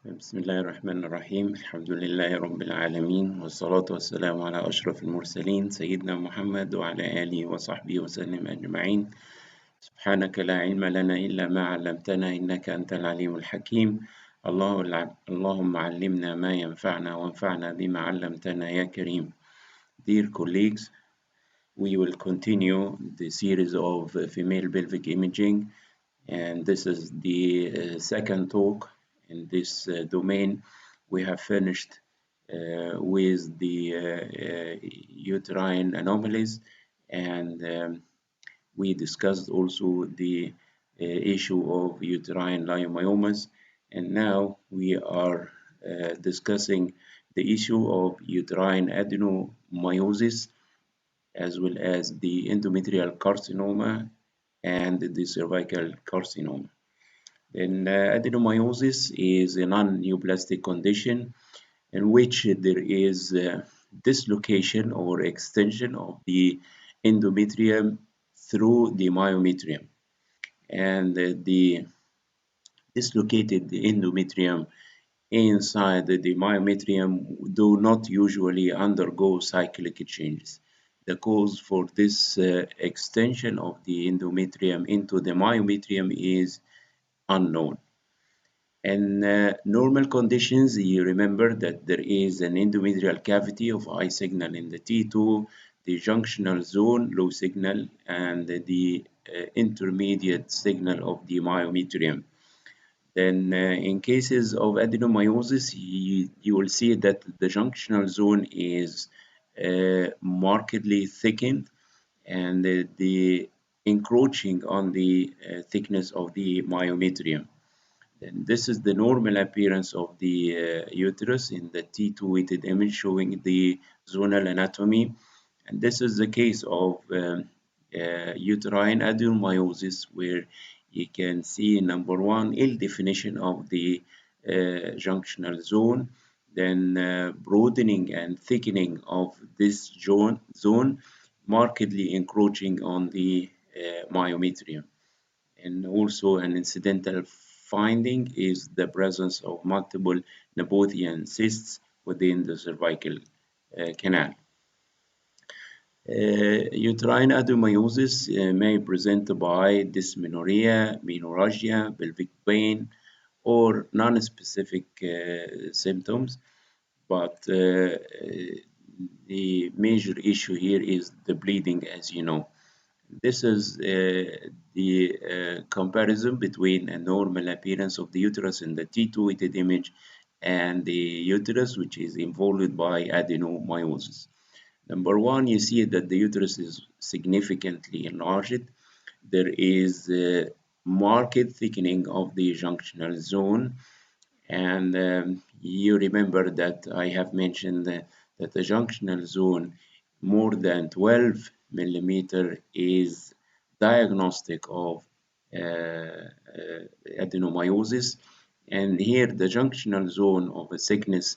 بسم الله الرحمن الرحيم. الحمد لله رب العالمين، والصلاة والسلام على أشرف المرسلين سيدنا محمد وعلى آله وصحبه وسلم أجمعين. سبحانك لا علم لنا إلا ما علمتنا إنك أنت العليم الحكيم. اللهم علمنا ما ينفعنا وانفعنا بما علمتنا يا كريم. Dear colleagues, we will continue the series of female pelvic imaging, and this is the second talk in this domain. We have finished with the uterine anomalies, and we discussed also the issue of uterine leiomyomas, and now we are discussing the issue of uterine adenomyosis as well as the endometrial carcinoma and the cervical carcinoma. Then adenomyosis is a non-neoplastic condition in which there is dislocation or extension of the endometrium through the myometrium, and the dislocated endometrium inside the myometrium do not usually undergo cyclic changes. The cause for this extension of the endometrium into the myometrium is unknown. In normal conditions, you remember that there is an endometrial cavity of high signal in the T2, the junctional zone, low signal, and the intermediate signal of the myometrium. Then in cases of adenomyosis, you will see that the junctional zone is markedly thickened, and the encroaching on the thickness of the myometrium. Then this is the normal appearance of the uterus in the T2 weighted image showing the zonal anatomy. And this is the case of uterine adenomyosis, where you can see number one, ill definition of the junctional zone, then broadening and thickening of this zone, markedly encroaching on the myometrium. And also an incidental finding is the presence of multiple Nepothian cysts within the cervical canal. Uterine adenomyosis may present by dysmenorrhea, menorrhagia, pelvic pain, or non-specific symptoms, but the major issue here is the bleeding, as you know. This is the comparison between a normal appearance of the uterus in the T2 weighted image and the uterus which is involved by adenomyosis. Number one, you see that the uterus is significantly enlarged. There is a marked thickening of the junctional zone, and you remember that I have mentioned that the junctional zone more than 12 millimeter is diagnostic of adenomyosis, and here the junctional zone of a thickness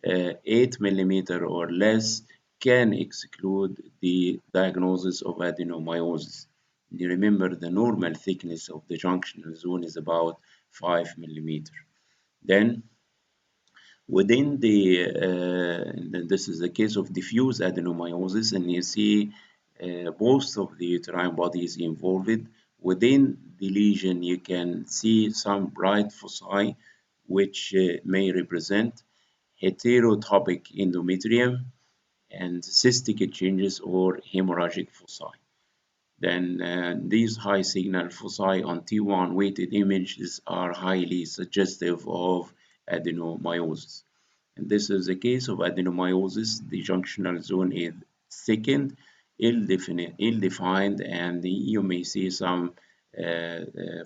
8 millimeter or less can exclude the diagnosis of adenomyosis. You remember the normal thickness of the junctional zone is about 5 millimeter. Then within this is the case of diffuse adenomyosis, and you see most of the uterine body is involved. Within the lesion, you can see some bright foci, which may represent heterotopic endometrium and cystic changes or hemorrhagic foci. Then these high signal foci on T1 weighted images are highly suggestive of adenomyosis. And this is a case of adenomyosis. The junctional zone is thickened, ill-defined, and you may see some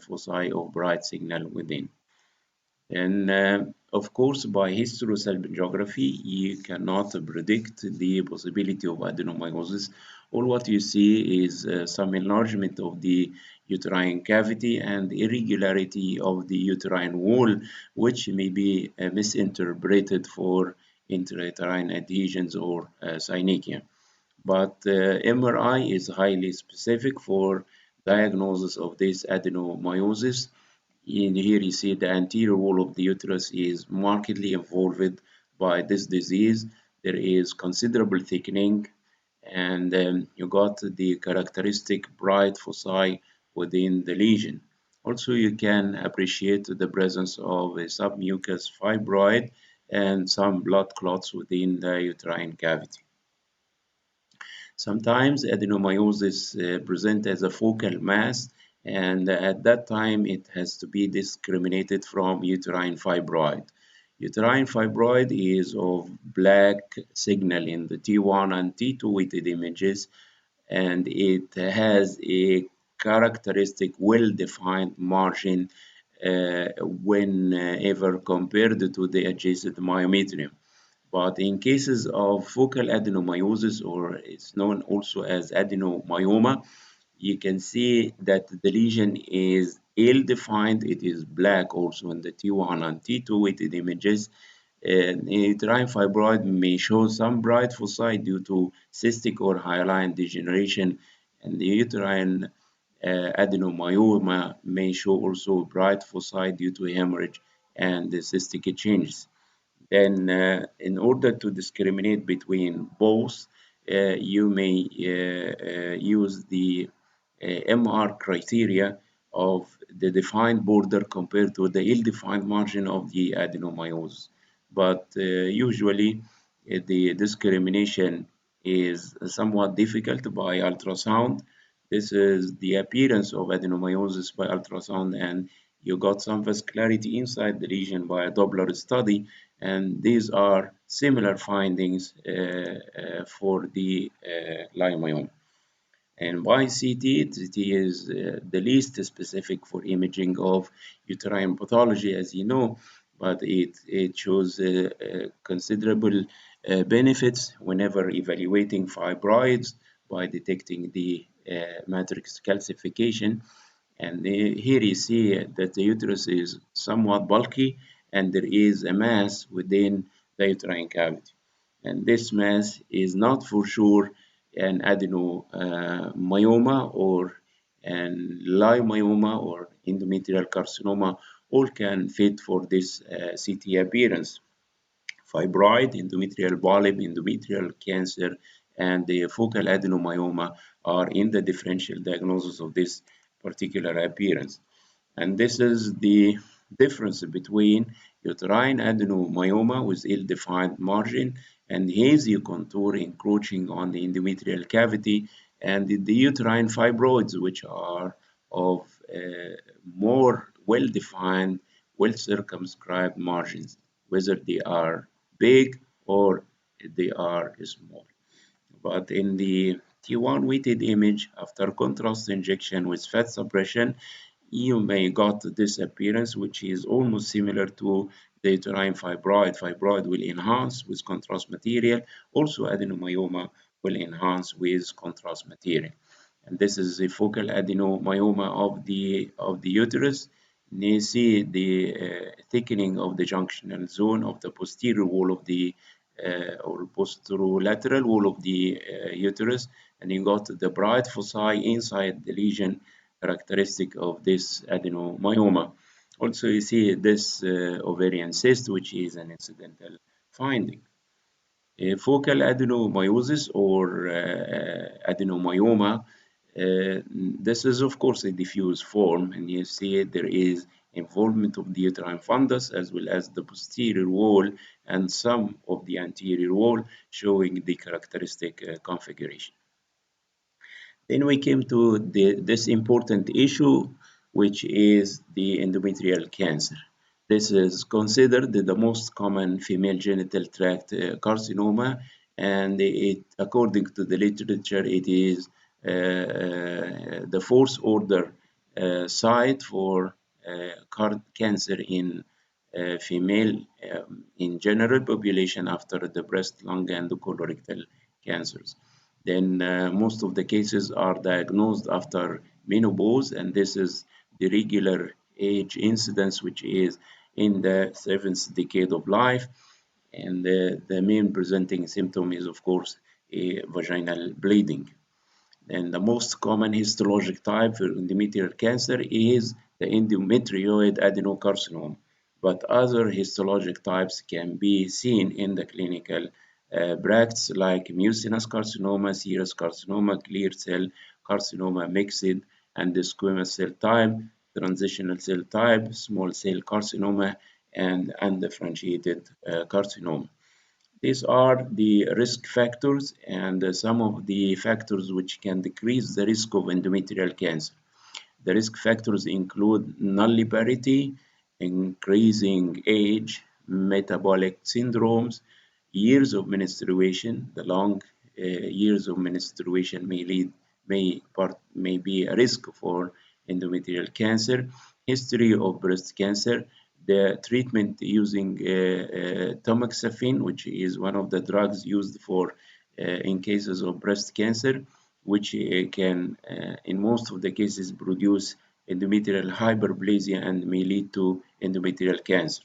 foci of bright signal within. And of course, by hysterosalpingiography, you cannot predict the possibility of adenomyosis. All what you see is some enlargement of the uterine cavity and irregularity of the uterine wall, which may be misinterpreted for intrauterine adhesions or synechia. But MRI is highly specific for diagnosis of this adenomyosis. Here you see the anterior wall of the uterus is markedly involved by this disease. There is considerable thickening, and you got the characteristic bright foci within the lesion. Also, you can appreciate the presence of a submucous fibroid and some blood clots within the uterine cavity. Sometimes adenomyosis present as a focal mass, and at that time it has to be discriminated from uterine fibroid. Uterine fibroid is of black signal in the T1 and T2 weighted images, and it has a characteristic well-defined margin whenever compared to the adjacent myometrium. But in cases of focal adenomyosis, or it's known also as adenomyoma, you can see that the lesion is ill-defined. It is black also in the T1 and T2 weighted images. And uterine fibroid may show some bright foci due to cystic or hyaline degeneration, and the uterine adenomyoma may show also bright foci due to hemorrhage and the cystic changes. Then, in order to discriminate between both, you may use the MR criteria of the defined border compared to the ill-defined margin of the adenomyosis. But usually, the discrimination is somewhat difficult by ultrasound. This is the appearance of adenomyosis by ultrasound, and you got some vascularity inside the lesion by a Doppler study, and these are similar findings for the leiomyoma. And by CT, CT is the least specific for imaging of uterine pathology, as you know, but it shows considerable benefits whenever evaluating fibroids by detecting the matrix calcification. And here you see that the uterus is somewhat bulky and there is a mass within the uterine cavity. And this mass is not for sure an adenomyoma or an leiomyoma or endometrial carcinoma. All can fit for this CT appearance. Fibroid, endometrial polyp, endometrial cancer, and the focal adenomyoma are in the differential diagnosis of this particular appearance. And this is the difference between uterine adenomyoma with ill-defined margin and hazy contour encroaching on the endometrial cavity, and the uterine fibroids, which are of more well-defined, well-circumscribed margins, whether they are big or they are small. But in the T1 weighted image, after contrast injection with fat suppression, you may got this appearance, which is almost similar to the uterine fibroid. Fibroid will enhance with contrast material. Also, adenomyoma will enhance with contrast material. And this is the focal adenomyoma of the uterus. You see the thickening of the junctional zone of the posterior wall of the or posterolateral wall of the uterus, and you got the bright foci inside the lesion characteristic of this adenomyoma. Also, you see this ovarian cyst, which is an incidental finding. Focal adenomyosis or adenomyoma, this is of course a diffuse form, and you see there is involvement of the uterine fundus as well as the posterior wall and some of the anterior wall, showing the characteristic configuration. Then we came to this important issue, which is the endometrial cancer. This is considered the most common female genital tract carcinoma, and according to the literature, it is the fourth order site for cancer in female in general population after the breast, lung, and colorectal cancers. Then most of the cases are diagnosed after menopause, and this is the regular age incidence, which is in the seventh decade of life. And the main presenting symptom is, of course, a vaginal bleeding. And the most common histologic type for endometrial cancer is the endometrioid adenocarcinoma, but other histologic types can be seen in the clinical practice like mucinous carcinoma, serous carcinoma, clear cell carcinoma, mixed and squamous cell type, transitional cell type, small cell carcinoma, and undifferentiated carcinoma. These are the risk factors and some of the factors which can decrease the risk of endometrial cancer. The risk factors include nulliparity, increasing age, metabolic syndromes, years of menstruation. The long years of menstruation may be a risk for endometrial cancer. History of breast cancer, the treatment using tamoxifen, which is one of the drugs used for in cases of breast cancer, which can, in most of the cases, produce endometrial hyperplasia and may lead to endometrial cancer.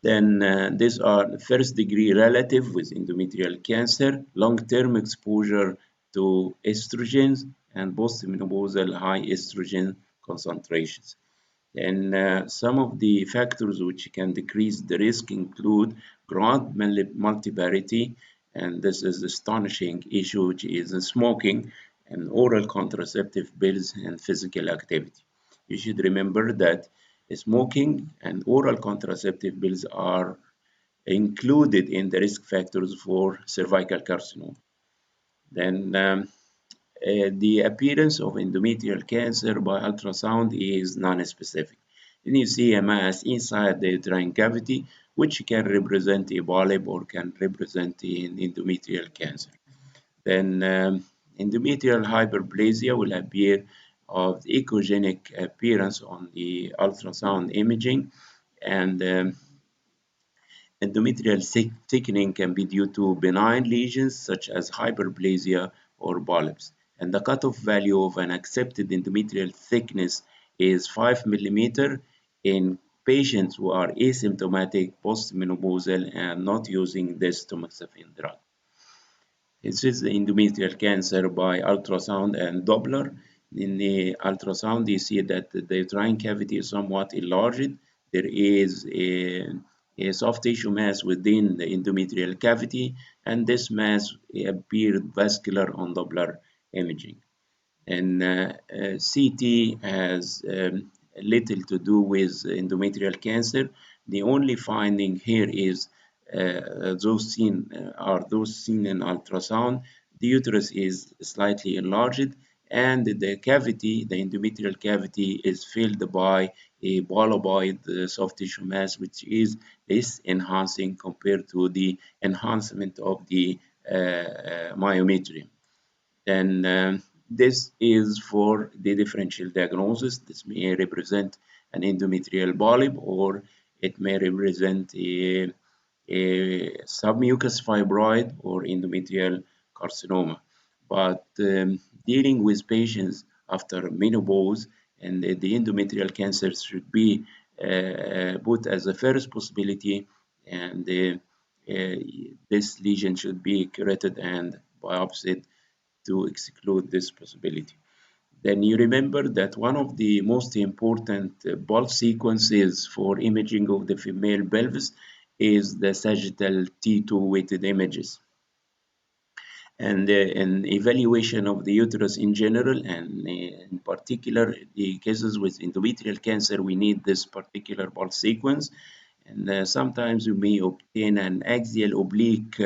Then these are first degree relative with endometrial cancer, long-term exposure to estrogens, and postmenopausal high estrogen concentrations. And some of the factors which can decrease the risk include broad multiparity, and this is astonishing issue, which is smoking and oral contraceptive pills and physical activity. You should remember that smoking and oral contraceptive pills are included in the risk factors for cervical carcinoma. Then the appearance of endometrial cancer by ultrasound is non-specific. Then you see a mass inside the uterine cavity, which can represent a polyp or can represent an endometrial cancer. Then endometrial hyperplasia will appear of echogenic appearance on the ultrasound imaging, and endometrial thickening can be due to benign lesions such as hyperplasia or polyps. And the cutoff value of an accepted endometrial thickness is 5 millimeter in patients who are asymptomatic, postmenopausal, and not using this tamoxifen drug. This is the endometrial cancer by ultrasound and Doppler. In the ultrasound, you see that the uterine cavity is somewhat enlarged. There is a soft tissue mass within the endometrial cavity, and this mass appeared vascular on Doppler imaging. And CT has little to do with endometrial cancer. The only finding here is those seen in ultrasound. The uterus is slightly enlarged, and the cavity, the endometrial cavity, is filled by a polypoid soft tissue mass, which is less enhancing compared to the enhancement of the myometrium. Then this is for the differential diagnosis. This may represent an endometrial polyp, or it may represent a submucous fibroid or endometrial carcinoma. But dealing with patients after menopause, and the endometrial cancer should be put as a first possibility, and this lesion should be curated and biopsied to exclude this possibility. Then you remember that one of the most important pulse sequences for imaging of the female pelvis is the sagittal T2 weighted images. And an evaluation of the uterus in general, and in particular the cases with endometrial cancer, we need this particular pulse sequence. And sometimes you may obtain an axial oblique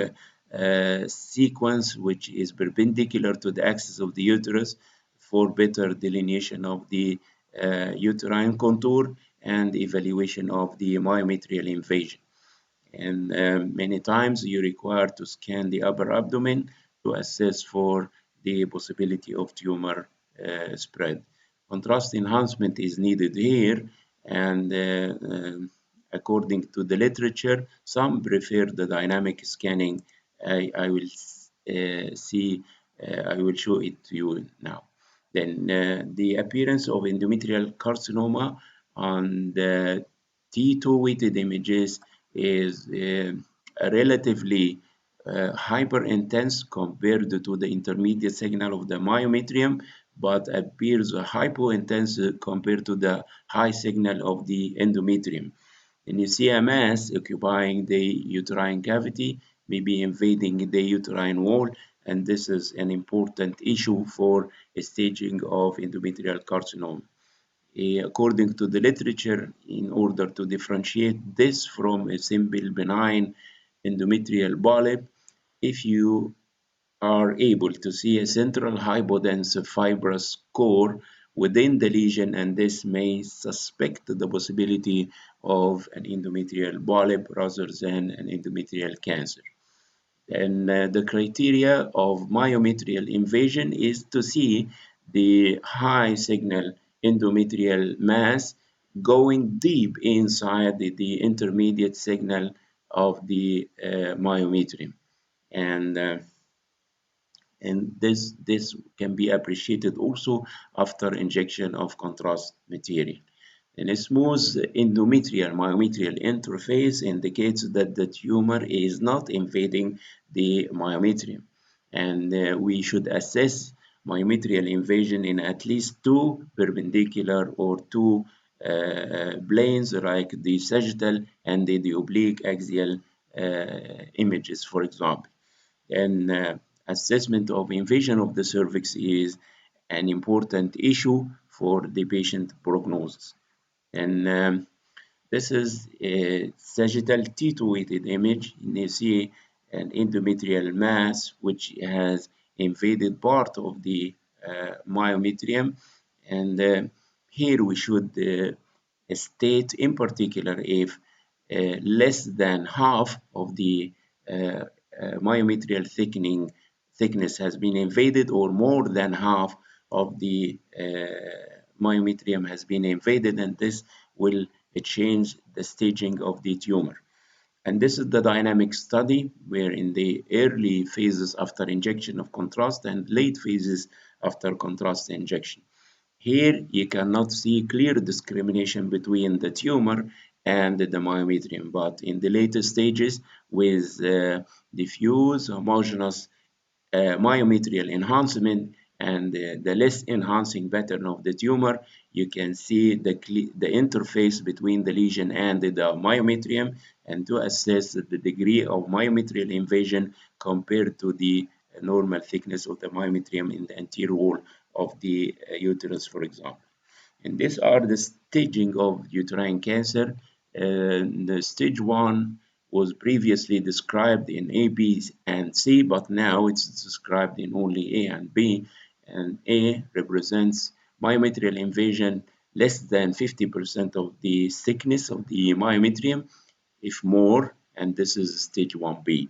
sequence which is perpendicular to the axis of the uterus for better delineation of the uterine contour and evaluation of the myometrial invasion. And many times you require to scan the upper abdomen to assess for the possibility of tumor spread. Contrast enhancement is needed here, and according to the literature, some prefer the dynamic scanning. I will I will show it to you now. Then the appearance of endometrial carcinoma on the T2 weighted images is relatively hyper intense compared to the intermediate signal of the myometrium, but appears hypointense compared to the high signal of the endometrium. And you see a mass occupying the uterine cavity, maybe invading the uterine wall, and this is an important issue for staging of endometrial carcinoma. According to the literature, in order to differentiate this from a simple benign endometrial polyp, if you are able to see a central hypodense fibrous core within the lesion, and this may suspect the possibility of an endometrial polyp rather than an endometrial cancer. And the criteria of myometrial invasion is to see the high signal endometrial mass going deep inside the intermediate signal of the myometrium. And this can be appreciated also after injection of contrast material. And a smooth endometrial myometrial interface indicates that the tumor is not invading the myometrium. And we should assess myometrial invasion in at least two perpendicular or two planes, like the sagittal and the oblique axial images, for example. And assessment of invasion of the cervix is an important issue for the patient prognosis. And this is a sagittal T2 weighted image. You see an endometrial mass which has invaded part of the myometrium. And here we should state in particular if less than half of the myometrial thickness has been invaded, or more than half of the myometrium has been invaded, and this will change the staging of the tumor. And this is the dynamic study, where in the early phases after injection of contrast and late phases after contrast injection. Here you cannot see clear discrimination between the tumor and the myometrium, but in the later stages with diffuse homogeneous myometrial enhancement and the less enhancing pattern of the tumor, you can see the interface between the lesion and the myometrium, and to assess the degree of myometrial invasion compared to the normal thickness of the myometrium in the anterior wall of the uterus, for example. And these are the staging of uterine cancer. The stage 1 was previously described in A, B, and C, but now it's described in only A and B. And A represents myometrial invasion less than 50% of the thickness of the myometrium, if more, and this is stage 1B.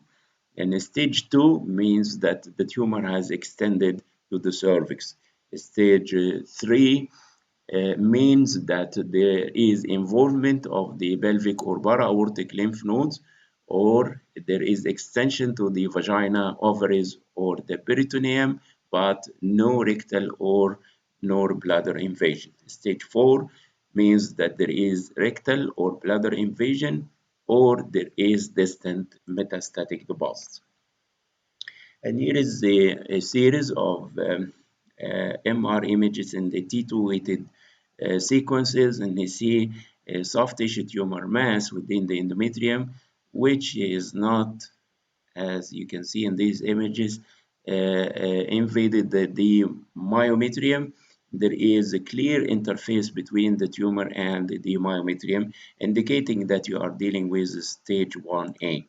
And stage 2 means that the tumor has extended to the cervix. Stage 3 means that there is involvement of the pelvic or para-aortic lymph nodes, or there is extension to the vagina, ovaries, or the peritoneum, but no rectal or nor bladder invasion. Stage 4 means that there is rectal or bladder invasion, or there is distant metastatic deposits. And here is a series of MR images in the T2 weighted sequences, and you see a soft tissue tumor mass within the endometrium, which is not, as you can see in these images, invaded the myometrium. There is a clear interface between the tumor and the myometrium, indicating that you are dealing with stage 1A.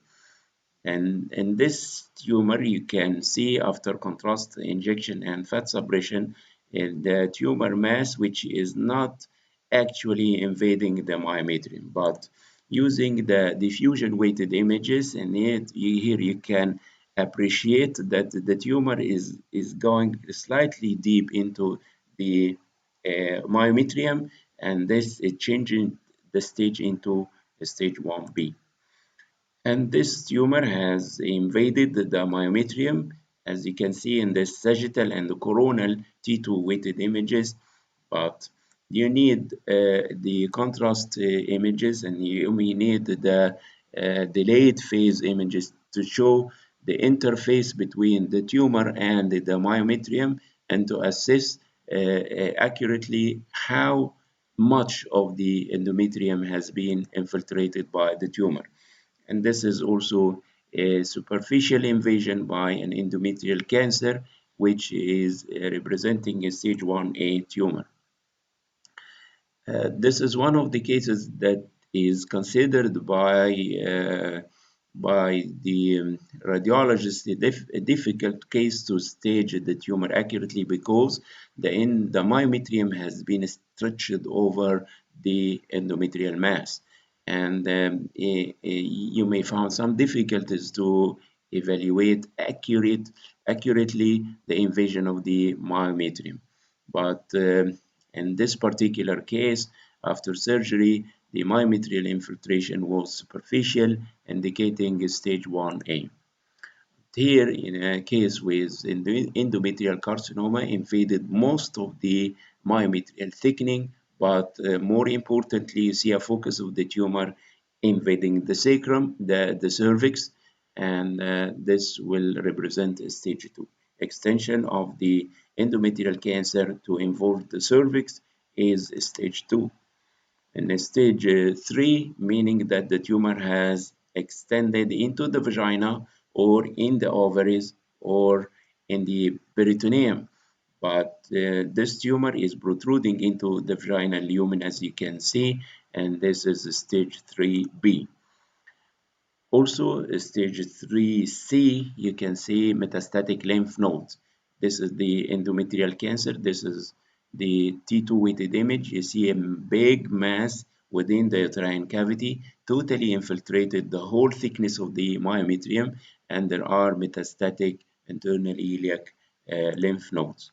And in this tumor, you can see after contrast injection and fat suppression, the tumor mass, which is not actually invading the myometrium, but using the diffusion weighted images, and here you can appreciate that the tumor is going slightly deep into the myometrium, and this is changing the stage into stage 1B. And this tumor has invaded the myometrium, as you can see in the sagittal and the coronal T2 weighted images. But you need the contrast images, and you may need the delayed phase images to show the interface between the tumor and the myometrium, and to assess accurately how much of the endometrium has been infiltrated by the tumor. And this is also a superficial invasion by an endometrial cancer, which is representing a stage 1A tumor. This is one of the cases that is considered by the radiologist a difficult case to stage the tumor accurately because the myometrium has been stretched over the endometrial mass, and you may find some difficulties to evaluate accurately the invasion of the myometrium. But in this particular case, after surgery, the myometrial infiltration was superficial, indicating stage 1A. Here, in a case with endometrial carcinoma, invaded most of the myometrial thickening, but more importantly, you see a focus of the tumor invading the sacrum, the cervix, and this will represent a stage 2. Extension of the endometrial cancer to involve the cervix is stage 2. And stage 3, meaning that the tumor has extended into the vagina or in the ovaries or in the peritoneum. But this tumor is protruding into the vaginal lumen, as you can see, and this is stage 3B. Also, stage 3C, you can see metastatic lymph nodes. This is the endometrial cancer. This is the T2 weighted image. You see a big mass within the uterine cavity, totally infiltrated the whole thickness of the myometrium, and there are metastatic internal iliac lymph nodes.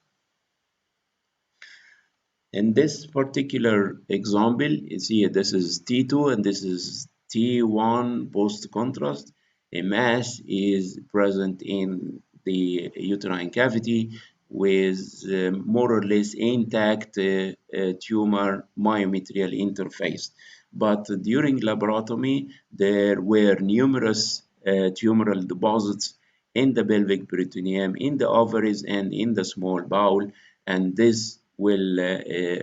In this particular example, you see this is T2 and this is T1 post-contrast. A mass is present in the uterine cavity with more or less intact tumor myometrial interface. But during laparotomy, there were numerous tumoral deposits in the pelvic peritoneum, in the ovaries, and in the small bowel, and this will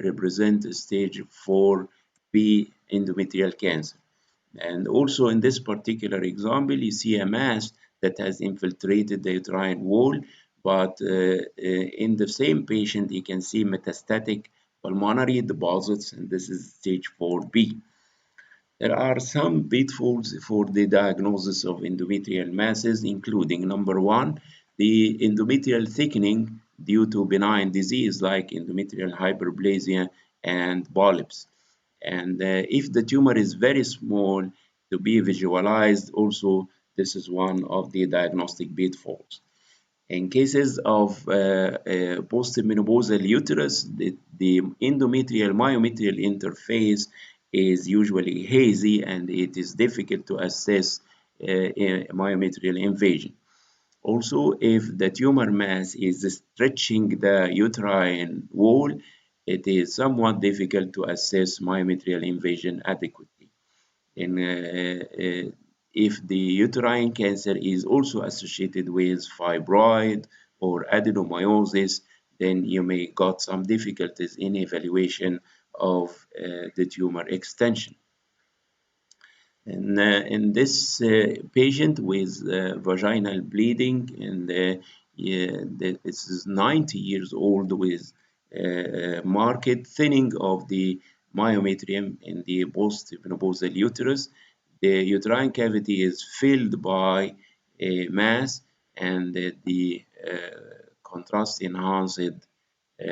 represent stage 4B endometrial cancer. And also in this particular example, you see a mass that has infiltrated the uterine wall, but in the same patient, you can see metastatic pulmonary deposits, and this is stage 4B. There are some pitfalls for the diagnosis of endometrial masses, including number one, the endometrial thickening due to benign disease like endometrial hyperplasia and polyps. And if the tumor is very small to be visualized, also this is one of the diagnostic pitfalls. In cases of postmenopausal uterus, the endometrial myometrial interface is usually hazy and it is difficult to assess myometrial invasion. Also, if the tumor mass is stretching the uterine wall, it is somewhat difficult to assess myometrial invasion adequately. If the uterine cancer is also associated with fibroid or adenomyosis, then you may got some difficulties in evaluation of the tumor extension. And in this patient with vaginal bleeding, and this is 90 years old with marked thinning of the myometrium in the postmenopausal uterus, the uterine cavity is filled by a mass, and the contrast enhanced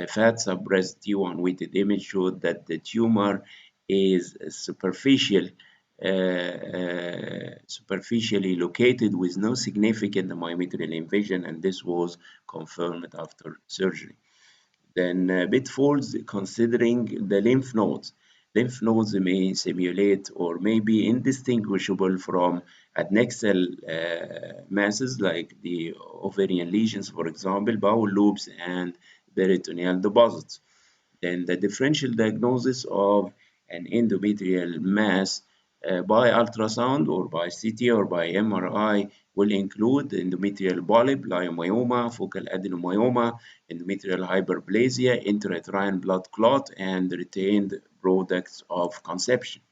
fat suppressed T1 weighted image showed that the tumor is superficially located with no significant myometrial invasion, and this was confirmed after surgery. Then pitfalls considering the lymph nodes. Lymph nodes may simulate or may be indistinguishable from adnexal masses like the ovarian lesions, for example, bowel loops, and peritoneal deposits. Then the differential diagnosis of an endometrial mass by ultrasound or by CT or by MRI will include endometrial polyp, leiomyoma, focal adenomyoma, endometrial hyperplasia, intrauterine blood clot, and retained products of conception.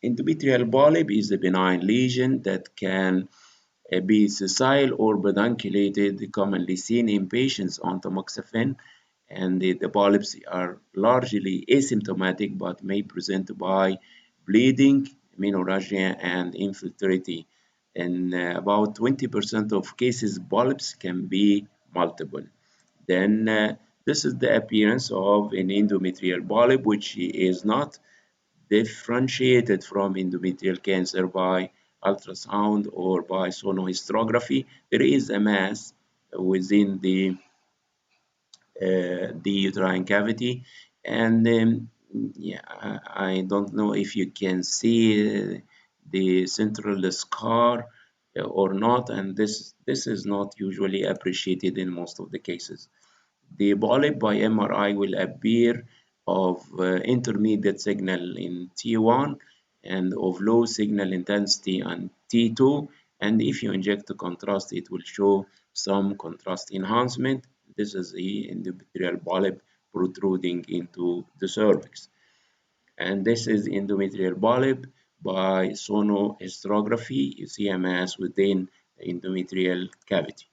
Endometrial polyp is a benign lesion that can be sessile or pedunculated, commonly seen in patients on tamoxifen, and the polyps are largely asymptomatic but may present by bleeding, menorrhagia, and infiltrate. In about 20% of cases, polyps can be multiple. Then this is the appearance of an endometrial polyp, which is not differentiated from endometrial cancer by ultrasound or by sonohysterography. There is a mass within the uterine cavity, and yeah, I don't know if you can see the central scar or not, and this is not usually appreciated in most of the cases. The polyp by MRI will appear of intermediate signal in T1 and of low signal intensity on T2. And if you inject the contrast, it will show some contrast enhancement. This is the endometrial polyp protruding into the cervix. And this is endometrial polyp by sonohysterography. You see a mass within the endometrial cavity.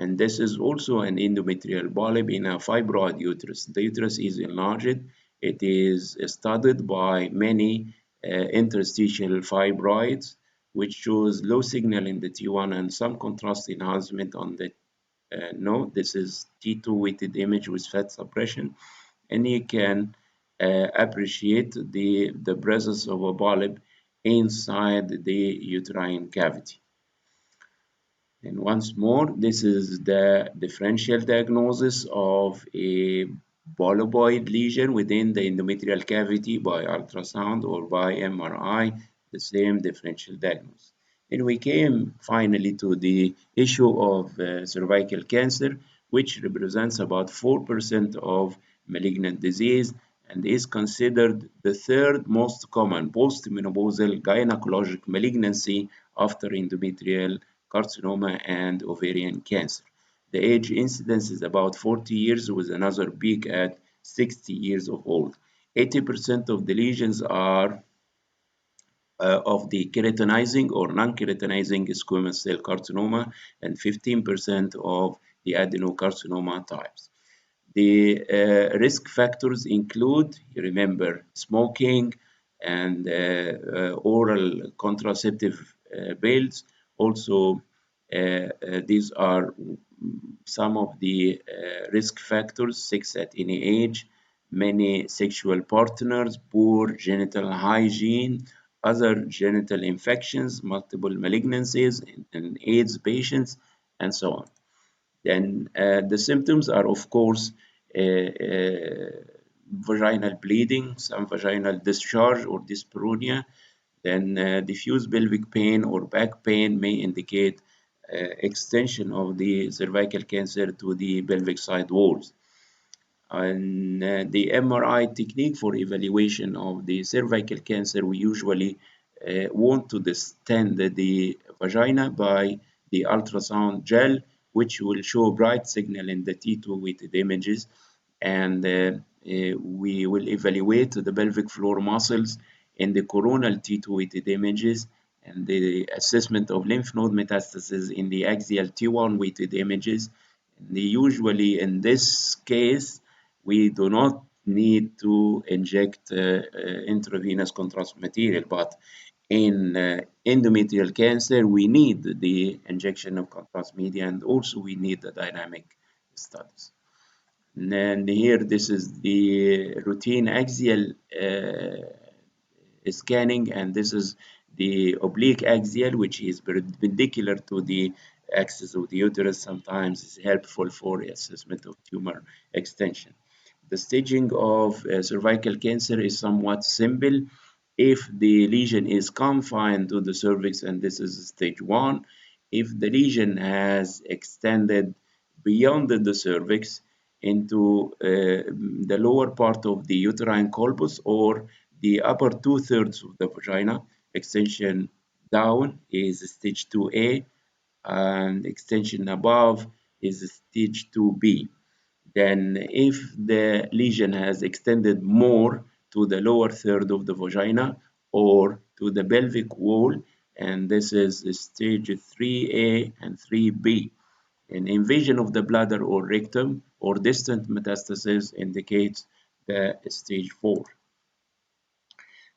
And this is also an endometrial polyp in a fibroid uterus. The uterus is enlarged. It is studied by many interstitial fibroids, which shows low signal in the T1 and some contrast enhancement on the no. This is T2 weighted image with fat suppression, and you can appreciate the presence of a polyp inside the uterine cavity. And once more, this is the differential diagnosis of a polypoid lesion within the endometrial cavity by ultrasound or by MRI, the same differential diagnosis. And we came finally to the issue of cervical cancer, which represents about 4% of malignant disease and is considered the third most common postmenopausal gynecologic malignancy after endometrial carcinoma and ovarian cancer. The age incidence is about 40 years with another peak at 60 years of old. 80% of the lesions are of the keratinizing or non-keratinizing squamous cell carcinoma and 15% of the adenocarcinoma types. The risk factors include, you remember, smoking and oral contraceptive pills. Also, these are some of the risk factors: sex at any age, many sexual partners, poor genital hygiene, other genital infections, multiple malignancies in AIDS patients, and so on. Then the symptoms are, of course, vaginal bleeding, some vaginal discharge or dyspareunia. Then diffuse pelvic pain or back pain may indicate extension of the cervical cancer to the pelvic side walls. And the MRI technique for evaluation of the cervical cancer, we usually want to distend the vagina by the ultrasound gel, which will show bright signal in the T2 weighted images. And we will evaluate the pelvic floor muscles in the coronal T2 weighted images and the assessment of lymph node metastasis in the axial T1 weighted images. And usually in this case, we do not need to inject intravenous contrast material, but in endometrial cancer, we need the injection of contrast media, and also we need the dynamic studies. And here, this is the routine axial scanning, and this is the oblique axial, which is perpendicular to the axis of the uterus. Sometimes is helpful for assessment of tumor extension. The staging of cervical cancer is somewhat simple. If the lesion is confined to the cervix, and this is stage 1, if the lesion has extended beyond the cervix into the lower part of the uterine colpus or the upper two-thirds of the vagina, extension down is stage 2A, and extension above is stage 2B. Then if the lesion has extended more to the lower third of the vagina or to the pelvic wall, and this is stage 3A and 3B. An invasion of the bladder or rectum or distant metastasis indicates the stage 4.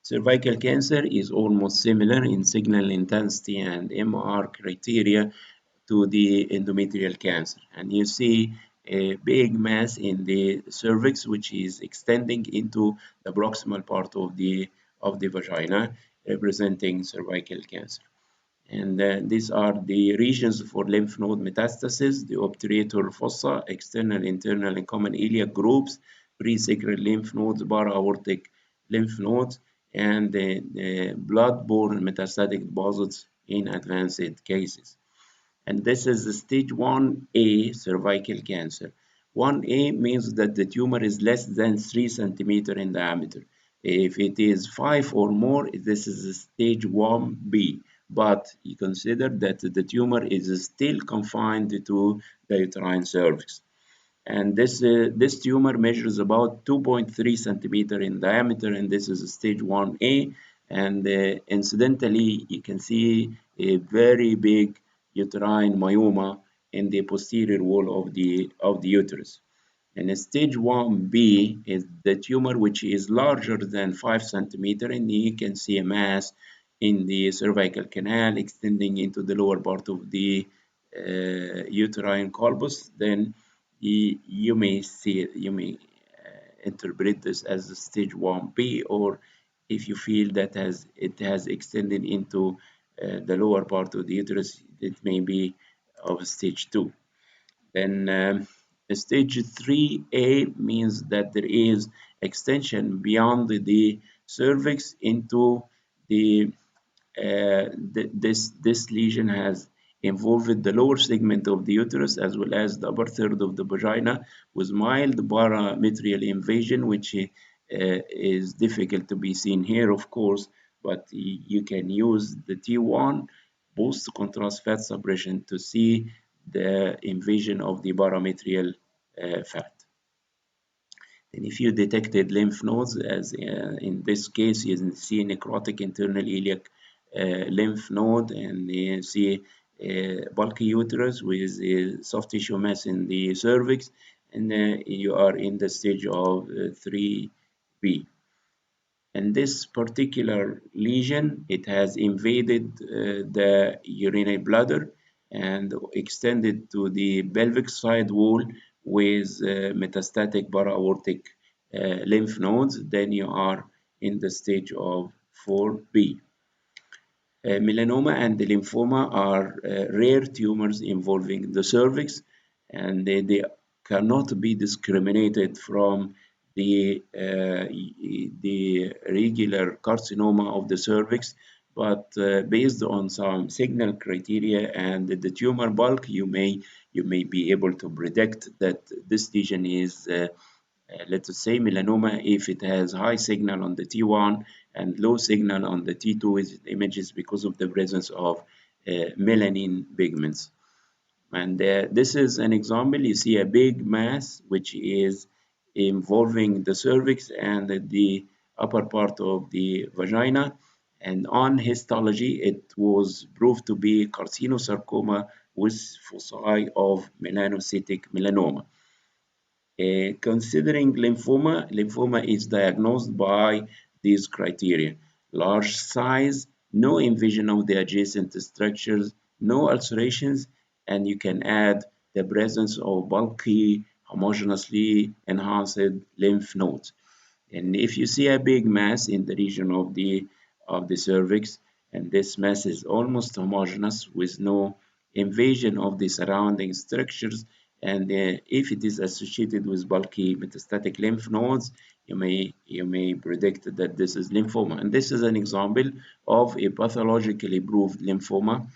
Cervical cancer is almost similar in signal intensity and MR criteria to the endometrial cancer. And you see a big mass in the cervix, which is extending into the proximal part of the vagina, representing cervical cancer. And these are the regions for lymph node metastasis, the obturator fossa, external, internal, and common iliac groups, pre-sacral lymph nodes, para-aortic lymph nodes, and the blood-borne metastatic deposits in advanced cases. And this is the stage 1A cervical cancer. 1A means that the tumor is less than 3 centimeters in diameter. If it is 5 or more, this is stage 1B. But you consider that the tumor is still confined to the uterine cervix. And this tumor measures about 2.3 centimeter in diameter, and this is stage 1A. And incidentally, you can see a very big uterine myoma in the posterior wall of the uterus. And stage 1B is the tumor which is larger than 5 centimeter, and you can see a mass in the cervical canal extending into the lower part of the uterine corpus. Then you may see it, you may interpret this as a stage 1B, or if you feel that it has extended into the lower part of the uterus, it may be of stage 2. Then stage 3A means that there is extension beyond the cervix into the this lesion has involved the lower segment of the uterus as well as the upper third of the vagina with mild parametrial invasion, which is difficult to be seen here, of course, but you can use the T1 post contrast fat suppression to see the invasion of the parametrial fat. And if you detected lymph nodes, as in this case, you see necrotic internal iliac lymph node, and you see bulky uterus with a soft tissue mass in the cervix, and you are in the stage of 3B. And this particular lesion, it has invaded the urinary bladder and extended to the pelvic side wall with metastatic para-aortic lymph nodes. Then you are in the stage of 4B. Melanoma and lymphoma are rare tumors involving the cervix, and they cannot be discriminated from the regular carcinoma of the cervix, but based on some signal criteria and the tumor bulk, you may be able to predict that this lesion is let's say melanoma if it has high signal on the T1 and low signal on the T2 images because of the presence of melanin pigments. And this is an example. You see a big mass which is involving the cervix and the upper part of the vagina. And on histology, it was proved to be carcinosarcoma with foci of melanocytic melanoma. Considering lymphoma, lymphoma is diagnosed by these criteria: large size, no invasion of the adjacent structures, no ulcerations, and you can add the presence of bulky, homogeneously enhanced lymph nodes. And if you see a big mass in the region of the cervix, and this mass is almost homogeneous with no invasion of the surrounding structures, and if it is associated with bulky metastatic lymph nodes, you may predict that this is lymphoma. And this is an example of a pathologically proved lymphoma.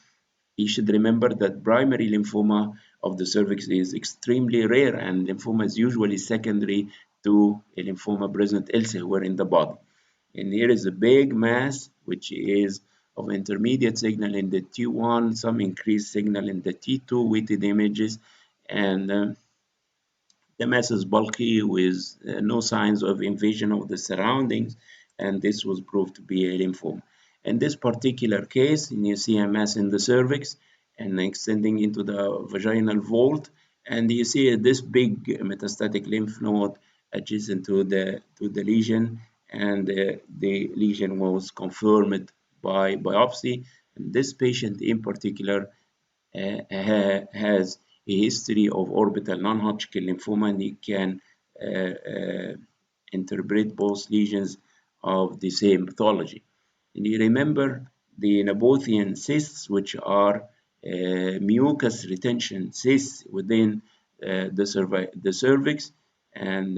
You should remember that primary lymphoma of the cervix is extremely rare, and lymphoma is usually secondary to a lymphoma present elsewhere in the body. And here is a big mass, which is of intermediate signal in the T1, some increased signal in the T2 weighted images, and the mass is bulky with no signs of invasion of the surroundings, and this was proved to be a lymphoma. In this particular case, you see a mass in the cervix and extending into the vaginal vault, and you see this big metastatic lymph node adjacent to the lesion, and the lesion was confirmed by biopsy. And this patient in particular has a history of orbital non-Hodgkin lymphoma, and he can interpret both lesions of the same pathology. And you remember the Nabothian cysts, which are mucus retention cysts within the cervix, and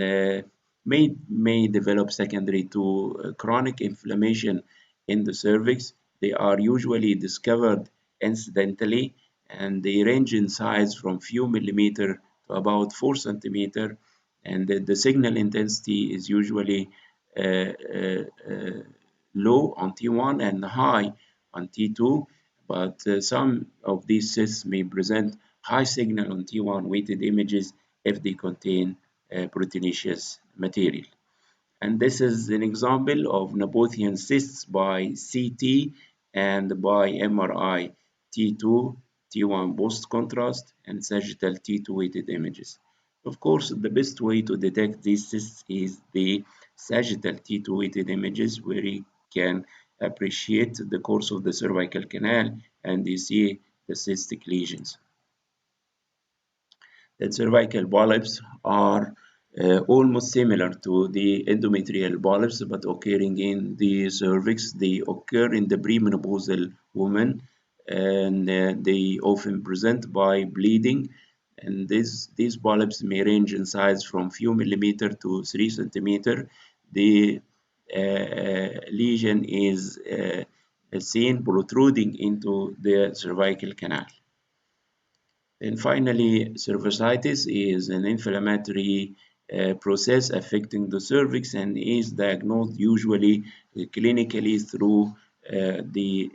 may develop secondary to chronic inflammation in the cervix. They are usually discovered incidentally, and they range in size from few millimeter to about 4 centimeter, and the signal intensity is usually uh, uh, uh, low on T1 and high on T2, but some of these cysts may present high signal on T1 weighted images if they contain proteinaceous material. And this is an example of Nabothian cysts by CT and by MRI T2, T1 post contrast, and sagittal T2 weighted images. Of course, the best way to detect these cysts is the sagittal T2 weighted images, where you can appreciate the course of the cervical canal and you see the cystic lesions. The cervical polyps are almost similar to the endometrial polyps, but occurring in the cervix. They occur in the premenopausal woman, and they often present by bleeding. And these polyps may range in size from few millimeter to 3 centimeter. The lesion is seen protruding into the cervical canal. And finally, cervicitis is an inflammatory process affecting the cervix and is diagnosed usually clinically through the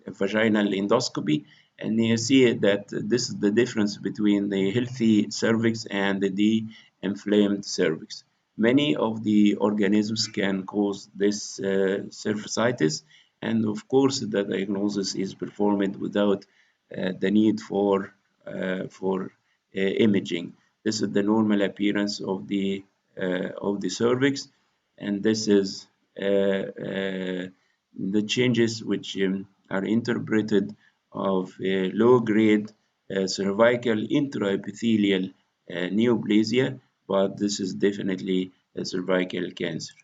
vaginal endoscopy. And you see that this is the difference between the healthy cervix and the inflamed cervix. Many of the organisms can cause this cervicitis, and of course, the diagnosis is performed without the need for imaging. This is the normal appearance of the cervix, and this is the changes which are interpreted of low-grade cervical intraepithelial neoplasia, but this is definitely a cervical cancer.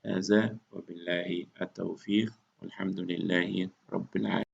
هذا وبالله التوفيق والحمد لله رب العالمين.